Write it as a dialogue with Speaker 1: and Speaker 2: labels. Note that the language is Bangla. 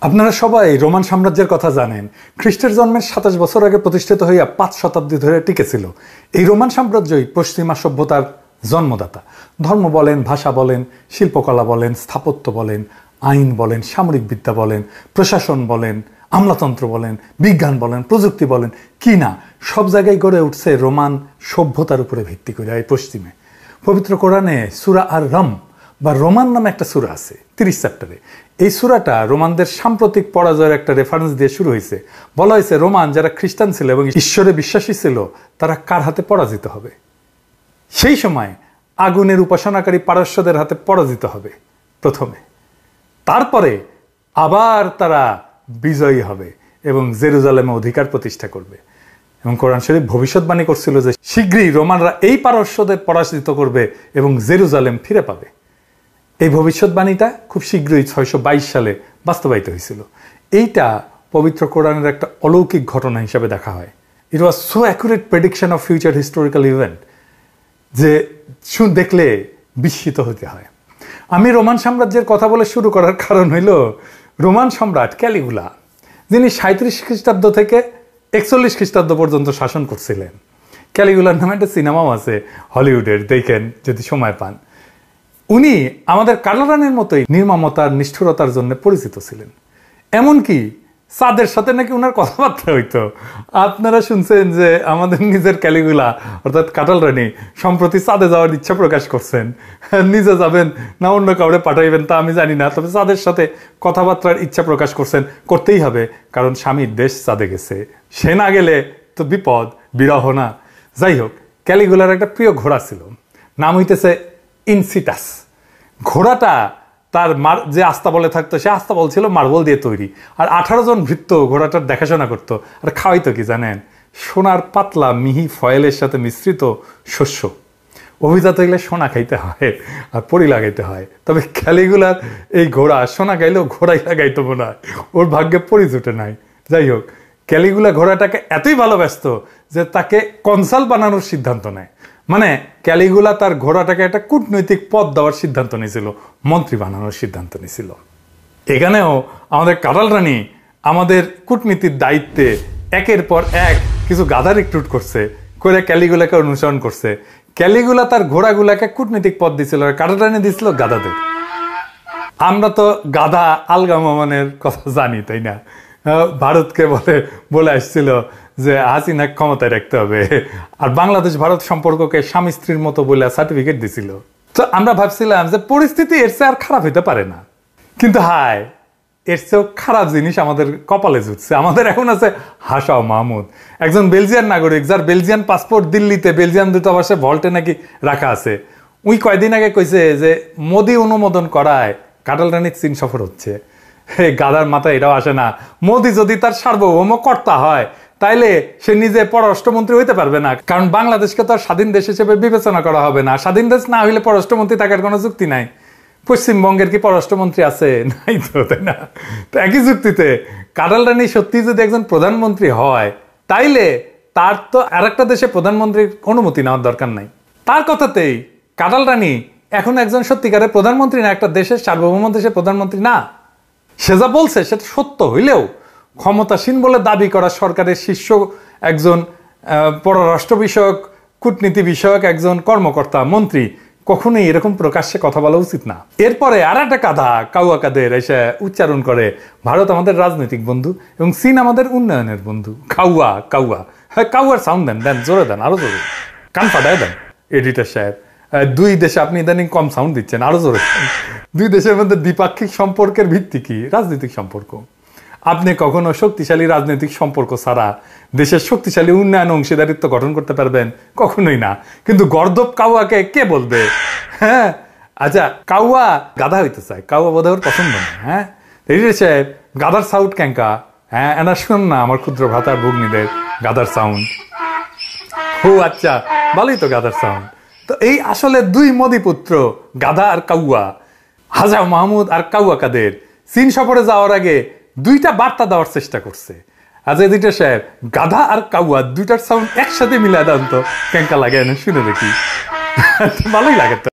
Speaker 1: আপনারা সবাই রোমান সাম্রাজ্যের কথা জানেন। খ্রিস্টের জন্মের ২৭ বছর আগে প্রতিষ্ঠিত হইয়া ৫ শতাব্দী ধরে টিকেছিল। এই রোমান সাম্রাজ্যই পশ্চিমা সভ্যতার জন্মদাতা। ধর্ম বলেন, ভাষা বলেন, শিল্পকলা বলেন, স্থাপত্য বলেন, আইন বলেন, সামরিক বিদ্যা বলেন, প্রশাসন বলেন, আমলাতন্ত্র বলেন, বিজ্ঞান বলেন, প্রযুক্তি বলেন, কি না সব জায়গায় গড়ে উঠছে রোমান সভ্যতার উপরে ভিত্তি করে। এই পশ্চিমে পবিত্র কোরআনে সূরা আর রম বা রোমান নামে একটা সূরা আছে ৩০ চ্যাপ্টারে। এই সূরাটা রোমানদের সাম্প্রতিক পরাজয়ের একটা রেফারেন্স দিয়ে শুরু হয়েছে। বলা হয়েছে রোমান যারা খ্রিস্টান ছিল এবং ঈশ্বরে বিশ্বাসী ছিল তারা কার হাতে পরাজিত হবে। সেই সময় আগুনের উপাসনাকারী পারস্যদের হাতে পরাজিত হবে প্রথমে, তারপরে আবার তারা বিজয়ী হবে এবং জেরুজালেমে অধিকার প্রতিষ্ঠা করবে। এবং কোরআন শরীফ ভবিষ্যৎবাণী করছিল যে শীঘ্রই রোমানরা এই পারস্যদের পরাজিত করবে এবং জেরুজালেম ফিরে পাবে। এই ভবিষ্যৎবাণীটা খুব শীঘ্রই ৬২২ সালে বাস্তবায়িত হয়েছিল। এইটা পবিত্র কোরআনের একটা অলৌকিক ঘটনা হিসাবে দেখা হয়। It was so accurate prediction of future historical event যে দেখলে বিস্মিত হতে হয়। আমি রোমান সাম্রাজ্যের কথা বলে শুরু করার কারণ হইল রোমান সম্রাট ক্যালিগুলা, যিনি ৩৭ খ্রিস্টাব্দ থেকে ৪১ খ্রিস্টাব্দ পর্যন্ত শাসন করছিলেন। ক্যালিগুলার নামে একটা সিনেমাও আছে হলিউডের, দেখেন যদি সময় পান। উনি আমাদের কালারানের মতোই নির্মমতার নিষ্ঠুরতার জন্য পরিচিত ছিলেন। এমনকি চাঁদের সাথে নাকি ওনার কথাবার্তা হইতো। আপনারা শুনছেন যে আমাদের নিজের ক্যালিগুলা অর্থাৎ কাটাল রানী সম্প্রতি চাঁদে যাওয়ার ইচ্ছা প্রকাশ করছেন। নিজে যাবেন না অন্য কাউরে পাঠাইবেন তা আমি জানি না, তবে চাঁদের সাথে কথাবার্তার ইচ্ছা প্রকাশ করছেন। করতেই হবে, কারণ স্বামীর দেশ চাঁদে গেছে, সে না গেলে তো বিপদ, বিরহ না। যাই হোক, ক্যালিগুলার একটা প্রিয় ঘোড়া ছিল, নাম হইতেছে ইনসিটাস। ঘোড়াটা তার যে আস্তাবলে থাকতো সে আস্তাবল ছিল মার্বল দিয়ে তৈরি, আর ১৮ জন ভৃত্য ঘোড়াটার দেখাশোনা করতো। আর খাওয়াইতো কি জানেন? সোনার পাতলা মিহি ফয়েলের সাথে মিশ্রিত শস্য। অভিজাত হইলে সোনা খাইতে হয় আর পরি লাগাইতে হয়, তবে ক্যালিগুলার এই ঘোড়া সোনা গাইলেও ঘোড়াই লাগাইতো মনে হয়, ওর ভাগ্যে পরি জুটে নাই। যাই হোক, ক্যালিগুলা ঘোড়াটাকে এতই ভালোবাসত যে তাকে কনসাল বানানোর সিদ্ধান্ত নেয়। মানে ক্যালিগুলা তার ঘোড়াটাকে একটা কূটনৈতিক পদ দেওয়ার সিদ্ধান্ত নিয়েছিল, মন্ত্রী বানানোর সিদ্ধান্ত নিয়েছিল। এখানেও আমাদের কাটাল রানী আমাদের কূটনীতির দায়িত্বে একের পর এক কিছু গাধা রিক্রুট করছে, করে ক্যালিগুলাকে অনুসরণ করছে। ক্যালিগুলা তার ঘোড়াগুলাকে কূটনৈতিক পদ দিয়েছিল, আর কাটাল রানী দিয়েছিল গাধাদের। আমরা তো গাধা আলগা মামানের কথা জানি, তাই না? ভারতকে বলে আসছিল যে হাসিনা ক্ষমতায় রাখতে হবে, আর বাংলাদেশ ভারত সম্পর্ককে স্বামী স্ত্রীর মতো বলে সার্টিফিকেট দিছিল। তো আমরা ভাবছিলাম যে পরিস্থিতি এর চেয়ে আর খারাপ হইতে পারে না, কিন্তু হায়, এর চেয়েও খারাপ জিনিস আমাদের কপালে জুটছে। আমাদের এখন আছে হাসাও মাহমুদ, একজন বেলজিয়ান নাগরিক, যার বেলজিয়ান পাসপোর্ট দিল্লিতে বেলজিয়ান দূতাবাসে ভল্টে নাকি রাখা আছে। উই কয়দিন আগে কইছে যে মোদি অনুমোদন করায় কাটাল রানীর চীন সফর হচ্ছে। গাদার মাথায় এটাও আসে না, মোদি যদি তার সার্বভৌম কর্তা হয় তাইলে সে নিজে পররাষ্ট্রমন্ত্রী হইতে পারবে না, কারণ বাংলাদেশকে তো আর স্বাধীন দেশ হিসেবে বিবেচনা করা হবে না। স্বাধীন দেশ না হইলে পররাষ্ট্রমন্ত্রী থাকার কোনো যুক্তি নাই। পশ্চিমবঙ্গের কি পররাষ্ট্রমন্ত্রী আছে? নাই তো, তাই না? তো একই যুক্তিতে কাটাল রানী সত্যি যদি একজন প্রধানমন্ত্রী হয় তাইলে তার তো আর একটা দেশে প্রধানমন্ত্রীর অনুমতি নেওয়ার দরকার নাই। তার কথাতেই কাটাল রানী এখন একজন সত্যিকারের প্রধানমন্ত্রী না, একটা দেশের সার্বভৌম দেশের প্রধানমন্ত্রী না। সে যা বলছে সেটা সত্য হইলেও ক্ষমতাসীন বলে দাবি করা সরকারের শীর্ষ একজন পররাষ্ট্র বিষয়ক কূটনীতি বিষয়ক একজন কর্মকর্তা মন্ত্রী কখনোই এরকম প্রকাশ্যে কথা বলা উচিত না। এরপরে আর একটা কাঁধা কাউয়া কাদের এসে উচ্চারণ করে ভারত আমাদের রাজনৈতিক বন্ধু এবং চীন আমাদের উন্নয়নের বন্ধু। কাউয়া কাউয়া, হ্যাঁ কাউয়ার সাউন্ড দেন, দেন জোরে দেন, আরো জোরে, কান ফাটায় দেন এডিটর সাহেব। দুই দেশে আপনি ইদানিং কম সাউন্ড দিচ্ছেন, আরো জোরে। দুই দেশের মধ্যে দ্বিপাক্ষিক সম্পর্কের ভিত্তি কি? রাজনৈতিক সম্পর্ক। আপনি কখনো শক্তিশালী রাজনৈতিক সম্পর্ক ছাড়া দেশের শক্তিশালী উন্নয়ন অংশীদারিত্ব গঠন করতে পারবেন? কখনোই না। কিন্তু গর্দভ কাউয়াকে কে বলবে? হ্যাঁ, আচ্ছা, কাউয়া গাধা হইতে চায়, কাউয়া বোধ হয় পছন্দ না। হ্যাঁ, এডিটর সাহেব গাধার সাউন্ড ক্যাঙ্কা, হ্যাঁ এনা শুন না আমার ক্ষুদ্র ভ্রাতার ভগ্নীদের গাধার সাউন্ড। ও আচ্ছা, ভালোই তো গাধার সাউন্ড। তো এই আসলে দুই মোদিপুত্র গাধা আর কাউয়া, হাসাও মাহমুদ আর কাউয়া কাদের চীন সফরে যাওয়ার আগে দুইটা বার্তা দেওয়ার চেষ্টা করছে। আজ এডিটর সাহেব গাধা আর কাউয়া দুইটার সাউন্ড একসাথে মিলা দেন তো, ক্যাঙ্কা লাগে না, শুনে দেখি, ভালোই লাগে তো।